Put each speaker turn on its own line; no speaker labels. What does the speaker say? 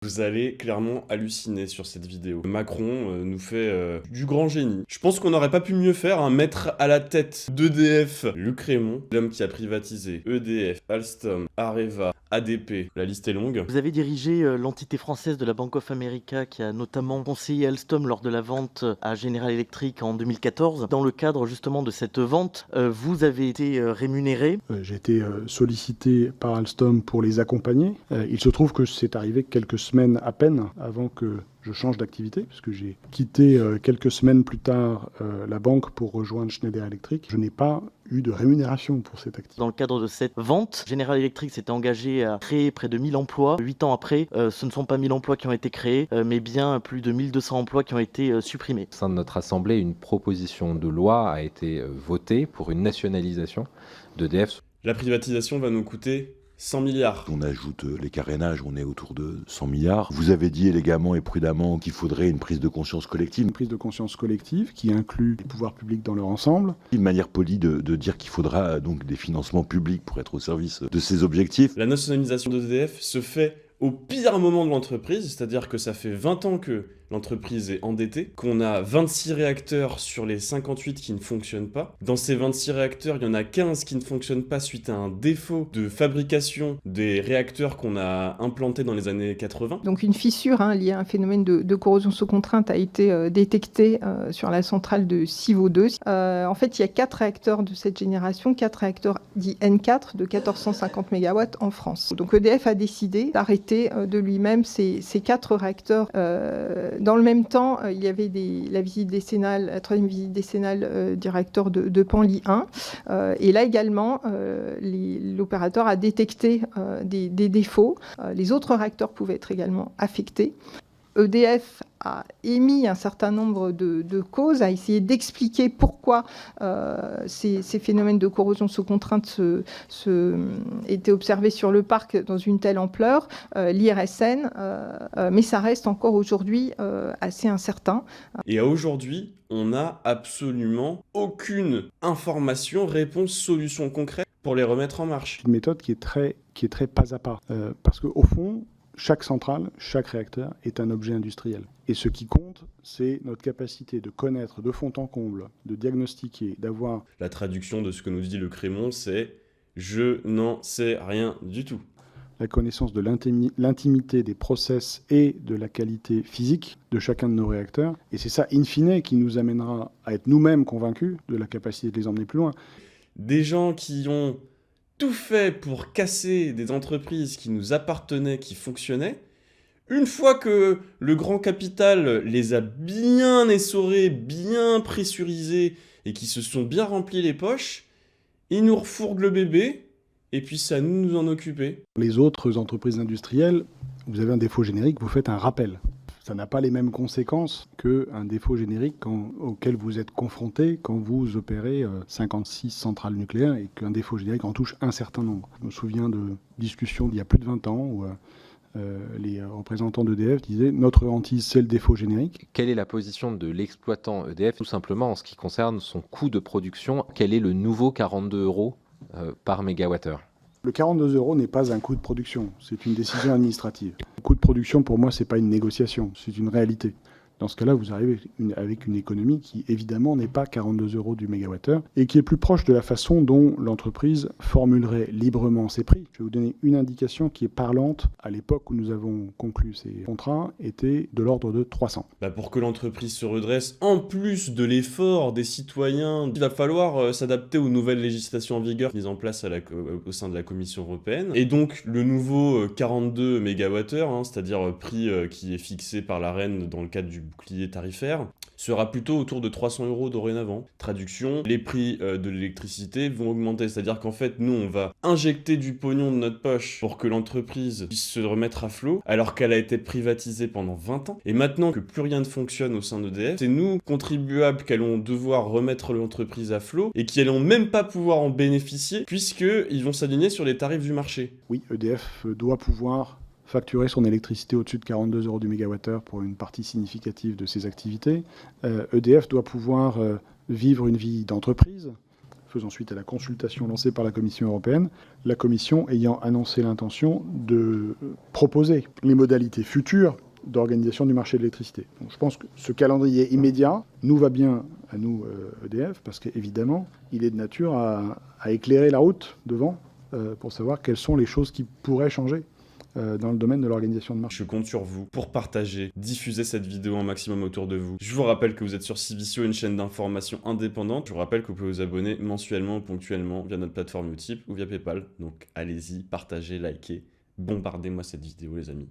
Vous allez clairement halluciner sur cette vidéo. Macron nous fait du grand génie. Je pense qu'on n'aurait pas pu mieux faire, hein, mettre à la tête d'EDF Luc Rémont, l'homme qui a privatisé EDF, Alstom, Areva, ADP, la liste est longue.
Vous avez dirigé l'entité française de la Bank of America qui a notamment conseillé Alstom lors de la vente à General Electric en 2014. Dans le cadre justement de cette vente, vous avez été rémunéré.
J'ai été sollicité par Alstom pour les accompagner. Il se trouve que c'est arrivé quelques semaines à peine avant que je change d'activité, puisque j'ai quitté quelques semaines plus tard la banque pour rejoindre Schneider Electric. Je n'ai pas eu de rémunération pour cette activité.
Dans le cadre de cette vente, General Electric s'était engagé à créer près de 1000 emplois. 8 ans après, ce ne sont pas 1000 emplois qui ont été créés, mais bien plus de 1200 emplois qui ont été supprimés.
Au sein de notre assemblée, une proposition de loi a été votée pour une nationalisation d'EDF.
La privatisation va nous coûter 100 milliards.
On ajoute les carénages, on est autour de 100 milliards. Vous avez dit élégamment et prudemment qu'il faudrait une prise de conscience collective.
Une prise de conscience collective qui inclut les pouvoirs publics dans leur ensemble.
Une manière polie de dire qu'il faudra donc des financements publics pour être au service de ces objectifs.
La nationalisation d'EDF se fait au pire moment de l'entreprise, c'est-à-dire que ça fait 20 ans que l'entreprise est endettée, qu'on a 26 réacteurs sur les 58 qui ne fonctionnent pas. Dans ces 26 réacteurs, il y en a 15 qui ne fonctionnent pas suite à un défaut de fabrication des réacteurs qu'on a implantés dans les années 80.
Donc une fissure liée à un phénomène de corrosion sous contrainte a été détectée sur la centrale de Civaux 2. En fait, il y a 4 réacteurs de cette génération, 4 réacteurs dits N4 de 1450 MW en France. Donc EDF a décidé d'arrêter de lui-même ces 4 réacteurs. Dans le même temps, il y avait la visite décennale, la 3e visite décennale du réacteur de Penly 1. Et là également, l'opérateur a détecté des défauts. Les autres réacteurs pouvaient être également affectés. EDF a émis un certain nombre de causes, a essayé d'expliquer pourquoi ces phénomènes de corrosion sous contrainte étaient observés sur le parc dans une telle ampleur, l'IRSN, mais ça reste encore aujourd'hui assez incertain.
Et à aujourd'hui, on n'a absolument aucune information, réponse, solution concrète pour les remettre en marche.
Une méthode qui est très pas à pas, parce qu'au fond, chaque centrale, chaque réacteur est un objet industriel. Et ce qui compte, c'est notre capacité de connaître de fond en comble, de diagnostiquer, d'avoir...
La traduction de ce que nous dit Luc Rémont, c'est « je n'en sais rien du tout ».
La connaissance de l'intimité des process et de la qualité physique de chacun de nos réacteurs. Et c'est ça, in fine, qui nous amènera à être nous-mêmes convaincus de la capacité de les emmener plus loin.
Des gens qui ont tout fait pour casser des entreprises qui nous appartenaient, qui fonctionnaient. Une fois que le grand capital les a bien essorés, bien pressurisés et qui se sont bien remplis les poches, ils nous refourguent le bébé et puis c'est à nous de nous en occuper.
Les autres entreprises industrielles, vous avez un défaut générique, vous faites un rappel. Ça n'a pas les mêmes conséquences qu'un défaut générique auquel vous êtes confronté quand vous opérez 56 centrales nucléaires et qu'un défaut générique en touche un certain nombre. Je me souviens de discussions d'il y a plus de 20 ans où les représentants d'EDF disaient « notre hantise, c'est le défaut générique ».
Quelle est la position de l'exploitant EDF, tout simplement en ce qui concerne son coût de production? Quel est le nouveau 42 € par mégawattheure?
Le 42 € n'est pas un coût de production, c'est une décision administrative. Le coût de production, pour moi, ce n'est pas une négociation, c'est une réalité. Dans ce cas-là, vous arrivez avec une économie qui, évidemment, n'est pas 42 € du mégawattheure et qui est plus proche de la façon dont l'entreprise formulerait librement ses prix. Je vais vous donner une indication qui est parlante. À l'époque où nous avons conclu ces contrats, était de l'ordre de 300.
Pour que l'entreprise se redresse, en plus de l'effort des citoyens, il va falloir s'adapter aux nouvelles législations en vigueur mises en place au sein de la Commission européenne. Et donc, le nouveau 42 mégawattheures, c'est-à-dire prix qui est fixé par l'AREN dans le cadre du bouclier tarifaire, sera plutôt autour de 300 € dorénavant. Traduction, les prix de l'électricité vont augmenter, c'est-à-dire qu'en fait, nous, on va injecter du pognon de notre poche pour que l'entreprise puisse se remettre à flot, alors qu'elle a été privatisée pendant 20 ans. Et maintenant que plus rien ne fonctionne au sein d'EDF, c'est nous, contribuables, qui allons devoir remettre l'entreprise à flot et qui allons même pas pouvoir en bénéficier, puisqu'ils vont s'aligner sur les tarifs du marché.
Oui, EDF doit pouvoir facturer son électricité au-dessus de 42 € du mégawattheure pour une partie significative de ses activités. EDF doit pouvoir vivre une vie d'entreprise, faisant suite à la consultation lancée par la Commission européenne, la Commission ayant annoncé l'intention de proposer les modalités futures d'organisation du marché de l'électricité. Donc, je pense que ce calendrier immédiat nous va bien à nous, EDF, parce qu'évidemment, il est de nature à éclairer la route devant pour savoir quelles sont les choses qui pourraient changer dans le domaine de l'organisation de marché.
Je compte sur vous pour partager, diffuser cette vidéo un maximum autour de vous. Je vous rappelle que vous êtes sur Civicio, une chaîne d'information indépendante. Je vous rappelle que vous pouvez vous abonner mensuellement ou ponctuellement via notre plateforme Utip ou via PayPal. Donc allez-y, partagez, likez, bombardez-moi cette vidéo les amis.